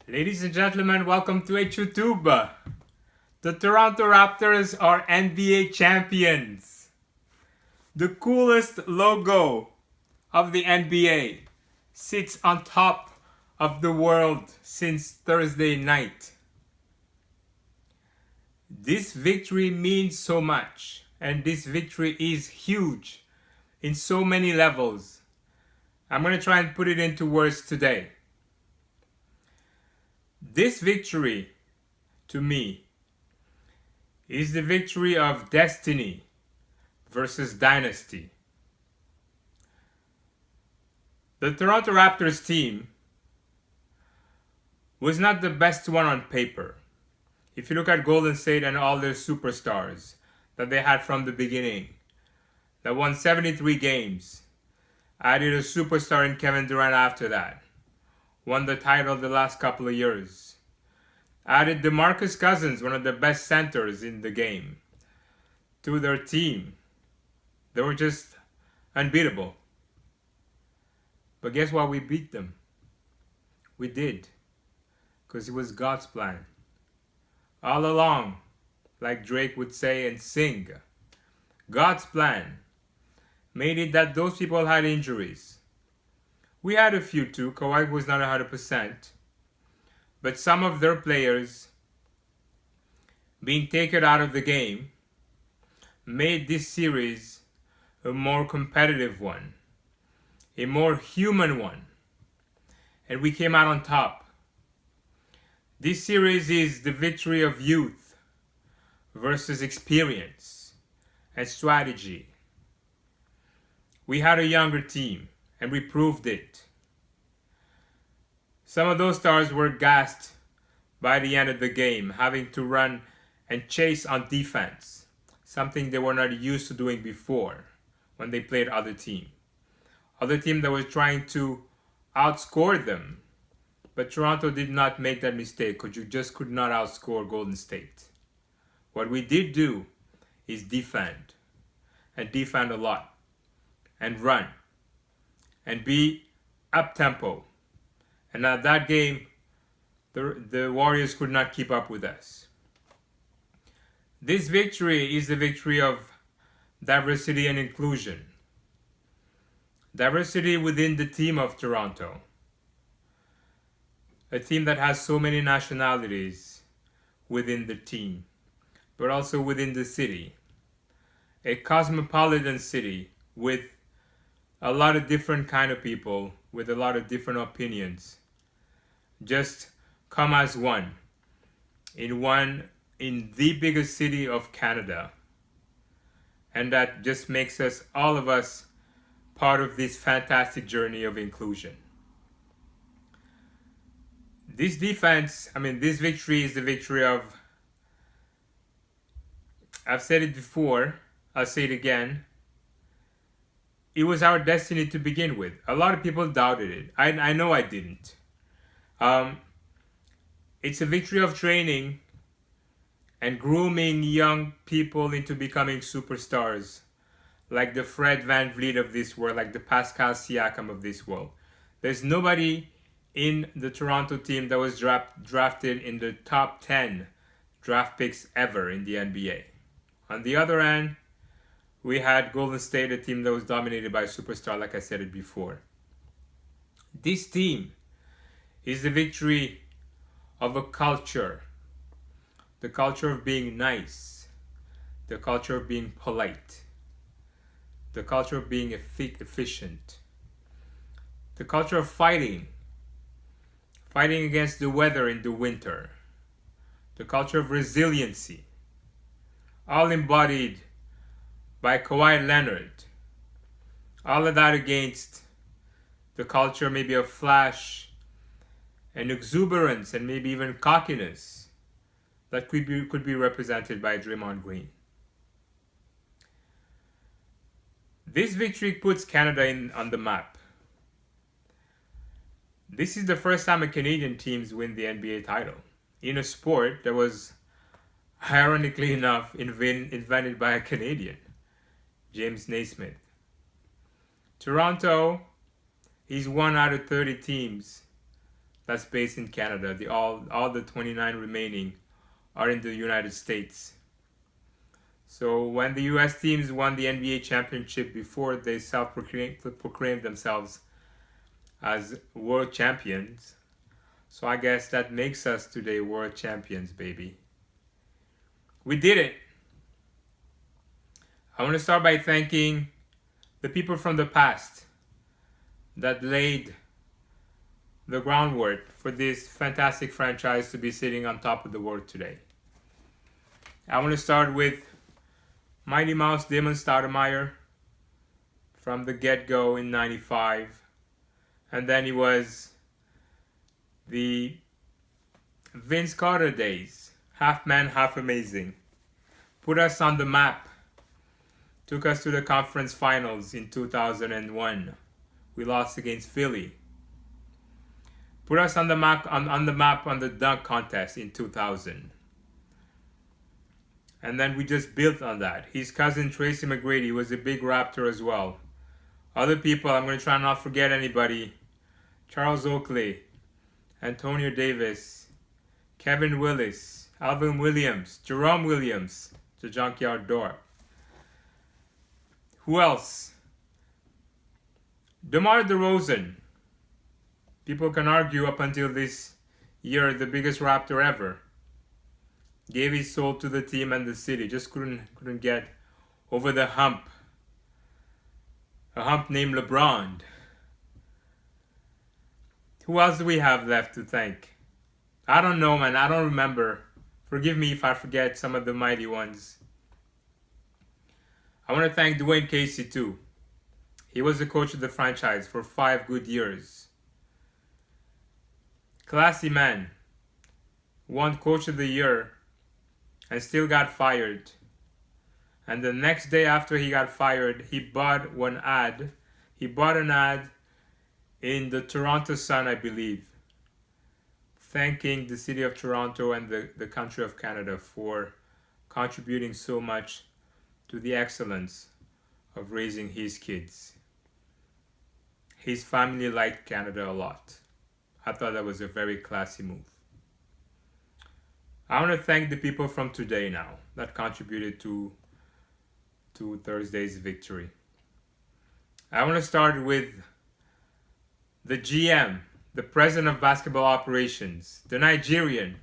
Ladies and gentlemen, welcome to EtiouTube. The Toronto Raptors are NBA champions. The coolest logo of the NBA sits on top of the world since Thursday night. This victory means so much, and this victory is huge in so many levels. I'm going to try and put it into words today. This victory, to me, is the victory of destiny versus dynasty. The Toronto Raptors team was not the best one on paper. If you look at Golden State and all their superstars that they had from the beginning, that won 73 games, added a superstar in Kevin Durant after that, won the title the last couple of years, added DeMarcus Cousins, one of the best centers in the game, to their team. They were just unbeatable. But guess what? We beat them. We did. Because it was God's plan. All along, like Drake would say and sing, God's plan made it that those people had injuries. We had a few too. Kawhi was not 100%. But some of their players being taken out of the game made this series a more competitive one, a more human one. And we came out on top. This series is the victory of youth versus experience and strategy. We had a younger team, and we proved it. Some of those stars were gassed by the end of the game, having to run and chase on defense, something they were not used to doing before when they played other team. Other team that was trying to outscore them. But Toronto did not make that mistake because you just could not outscore Golden State. What we did do is defend, and defend a lot, and run, and be up-tempo. And at that game, the Warriors could not keep up with us. This victory is the victory of diversity and inclusion. Diversity within the team of Toronto. A team that has so many nationalities within the team, but also within the city. A cosmopolitan city with a lot of different kind of people, with a lot of different opinions. Just come as one in the biggest city of Canada. And that just makes us, all of us, part of this fantastic journey of inclusion. This victory is the victory of, I've said it before, I'll say it again, it was our destiny to begin with. A lot of people doubted it. I know I didn't. It's a victory of training and grooming young people into becoming superstars, like the Fred VanVleet of this world, like the Pascal Siakam of this world. There's nobody in the Toronto team that was drafted in the top 10 draft picks ever in the NBA. On the other hand, we had Golden State, a team that was dominated by a superstar, like I said it before. This team is the victory of a culture. The culture of being nice. The culture of being polite. The culture of being efficient. The culture of fighting. Fighting against the weather in the winter. The culture of resiliency. All embodied by Kawhi Leonard. All of that against the culture maybe of flash and exuberance and maybe even cockiness that could be represented by Draymond Green. This victory puts Canada on the map. This is the first time a Canadian team win the NBA title in a sport that was, ironically enough, invented by a Canadian, James Naismith. Toronto is one out of 30 teams that's based in Canada. All the 29 remaining are in the United States. So when the US teams won the NBA championship before they self-proclaimed themselves as world champions, so I guess that makes us today world champions, baby. We did it. I want to start by thanking the people from the past that laid the groundwork for this fantastic franchise to be sitting on top of the world today. I want to start with Mighty Mouse Damon Stoudemire from the get-go in '95. And then he was the Vince Carter days. Half man, half amazing. Put us on the map. Took us to the conference finals in 2001. We lost against Philly. Put us on the map on the dunk contest in 2000. And then we just built on that. His cousin Tracy McGrady was a big Raptor as well. Other people, I'm going to try not forget anybody. Charles Oakley, Antonio Davis, Kevin Willis, Alvin Williams, Jerome Williams, the Junkyard Door. Who else? DeMar DeRozan. People can argue up until this year the biggest Raptor ever. Gave his soul to the team and the city. Just couldn't get over the hump. A hump named LeBron. Who else do we have left to thank? I don't know, man. I don't remember. Forgive me if I forget some of the mighty ones. I want to thank Dwayne Casey too. He was the coach of the franchise for 5 good years. Classy man. Won Coach of the Year and still got fired. And the next day after he got fired, he bought an ad. He bought an ad in the Toronto Sun, I believe, thanking the city of Toronto and the country of Canada for contributing so much to the excellence of raising his kids. His family liked Canada a lot. I thought that was a very classy move. I want to thank the people from today now that contributed to Thursday's victory. I want to start with the GM, the president of basketball operations, the Nigerian,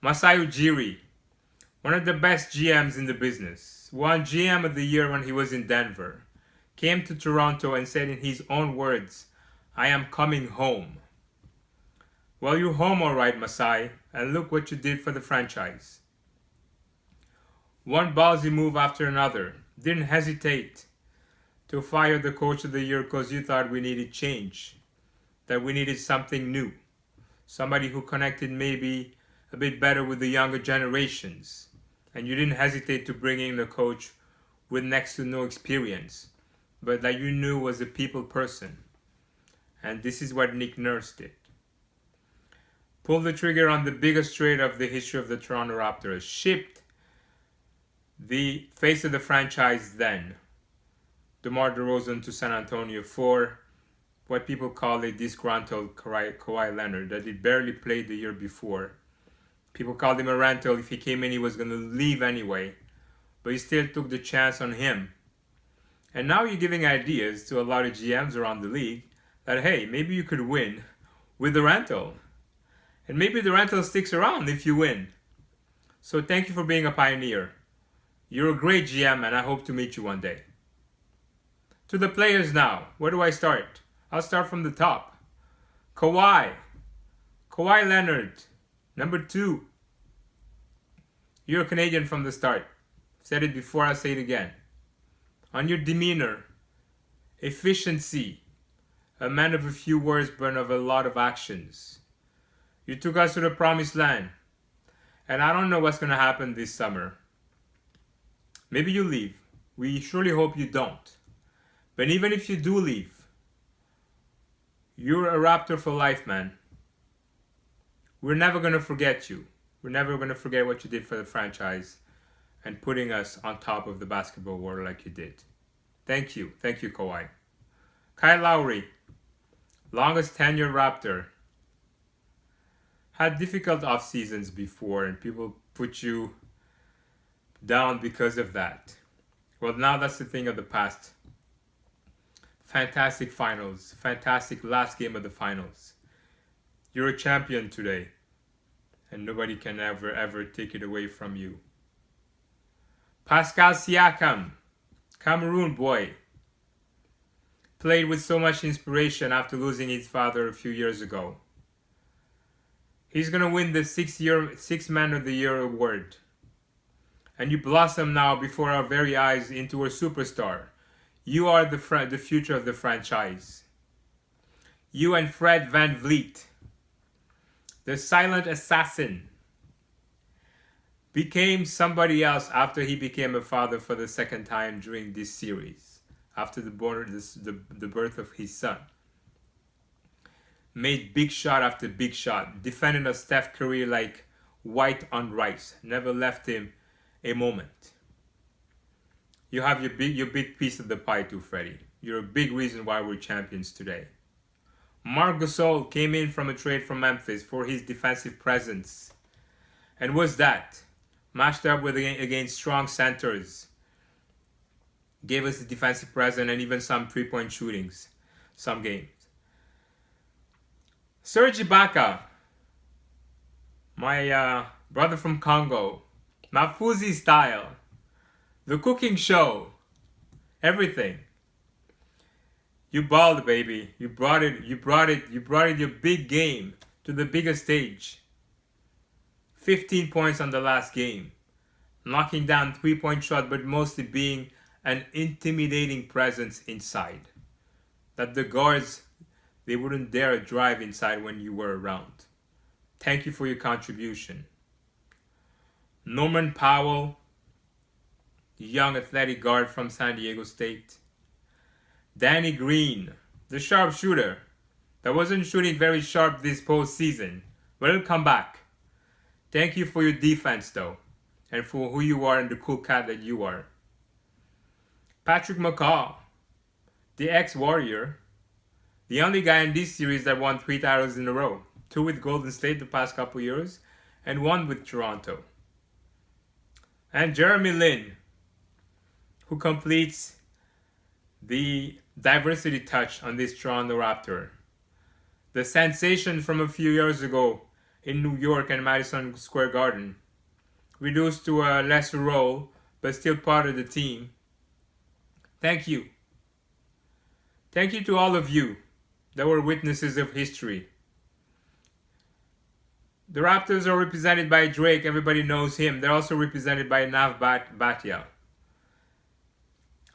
Masai Ujiri, one of the best GMs in the business, won GM of the year when he was in Denver, came to Toronto and said in his own words, "I am coming home." Well, you're home all right, Masai, and look what you did for the franchise. One ballsy move after another. Didn't hesitate to fire the coach of the year because you thought we needed change, that we needed something new, somebody who connected maybe a bit better with the younger generations. And you didn't hesitate to bring in a coach with next to no experience, but that you knew was a people person. And this is what Nick Nurse did. Pulled the trigger on the biggest trade of the history of the Toronto Raptors. Shipped the face of the franchise then, DeMar DeRozan, to San Antonio for what people call a disgruntled Kawhi Leonard that he barely played the year before. People called him a rental. If he came in, he was going to leave anyway. But he still took the chance on him. And now you're giving ideas to a lot of GMs around the league that, hey, maybe you could win with the rental. And maybe the rental sticks around if you win. So thank you for being a pioneer. You're a great GM and I hope to meet you one day. To the players now. Where do I start? I'll start from the top. Kawhi Leonard, number 2. You're a Canadian from the start. I've said it before, I'll say it again. On your demeanor, efficiency, a man of a few words but of a lot of actions. You took us to the promised land. And I don't know what's going to happen this summer. Maybe you leave. We surely hope you don't. But even if you do leave, you're a Raptor for life, man. We're never going to forget you. We're never going to forget what you did for the franchise and putting us on top of the basketball world like you did. Thank you. Thank you, Kawhi. Kyle Lowry, longest tenured Raptor. had difficult off seasons before and people put you down because of that. Well, now that's the thing of the past. Fantastic finals, fantastic last game of the finals. You're a champion today, and nobody can ever take it away from you. Pascal Siakam, Cameroon boy, played with so much inspiration after losing his father a few years ago. He's gonna win the sixth Man of the Year award. And you blossom now before our very eyes into a superstar. You are the future of the franchise. You and Fred VanVleet, the silent assassin, became somebody else after he became a father for the second time during this series, after the birth of his son. Made big shot after big shot, defended a Steph Curry like white on rice, never left him a moment. You have your big piece of the pie too, Freddie. You're a big reason why we're champions today. Marc Gasol came in from a trade from Memphis for his defensive presence. And was that matched up with against strong centers. Gave us the defensive presence and even some three-point shootings, some games. Serge Ibaka, my brother from Congo, Mafuzi style, the cooking show, everything. You balled, baby. You brought it, your big game to the biggest stage. 15 points on the last game. Knocking down three-point shot, but mostly being an intimidating presence inside. That the guards, they wouldn't dare drive inside when you were around. Thank you for your contribution. Norman Powell, the young athletic guard from San Diego State. Danny Green, the sharpshooter that wasn't shooting very sharp this postseason, but it'll come back. Thank you for your defense, though, and for who you are and the cool cat that you are. Patrick McCaw, the ex-Warrior, the only guy in this series that won 3 titles in a row. 2 with Golden State the past couple years, and 1 with Toronto. And Jeremy Lin, who completes the diversity touch on this Toronto Raptor. The sensation from a few years ago in New York and Madison Square Garden, reduced to a lesser role, but still part of the team. Thank you. Thank you to all of you that were witnesses of history. The Raptors are represented by Drake. Everybody knows him. They're also represented by Nav Bhatia.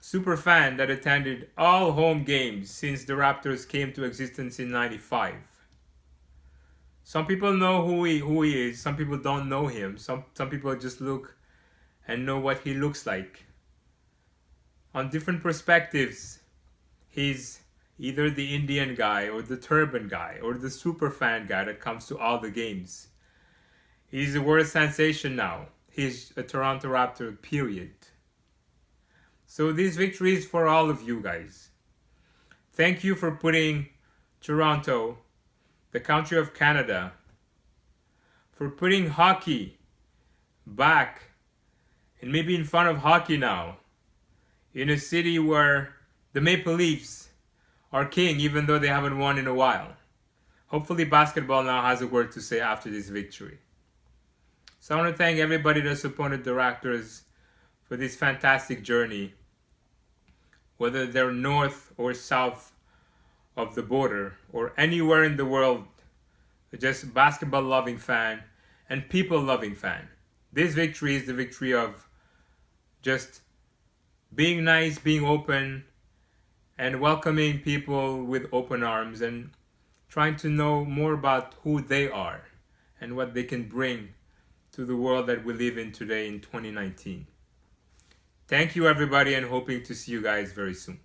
Super fan that attended all home games since the Raptors came to existence in '95. Some people know who he is. Some people don't know him. Some people just look and know what he looks like. On different perspectives, he's either the Indian guy or the turban guy or the super fan guy that comes to all the games. He's a world sensation now. He's a Toronto Raptor, period. So this victory is for all of you guys. Thank you for putting Toronto, the country of Canada, for putting hockey back and maybe in front of hockey now, in a city where the Maple Leafs are king even though they haven't won in a while. Hopefully basketball now has a word to say after this victory. So I want to thank everybody that supported the Raptors for this fantastic journey, whether they're north or south of the border or anywhere in the world, just basketball loving fan and people loving fan. This victory is the victory of just being nice, being open, and welcoming people with open arms and trying to know more about who they are and what they can bring to the world that we live in today in 2019. Thank you, everybody, and hoping to see you guys very soon.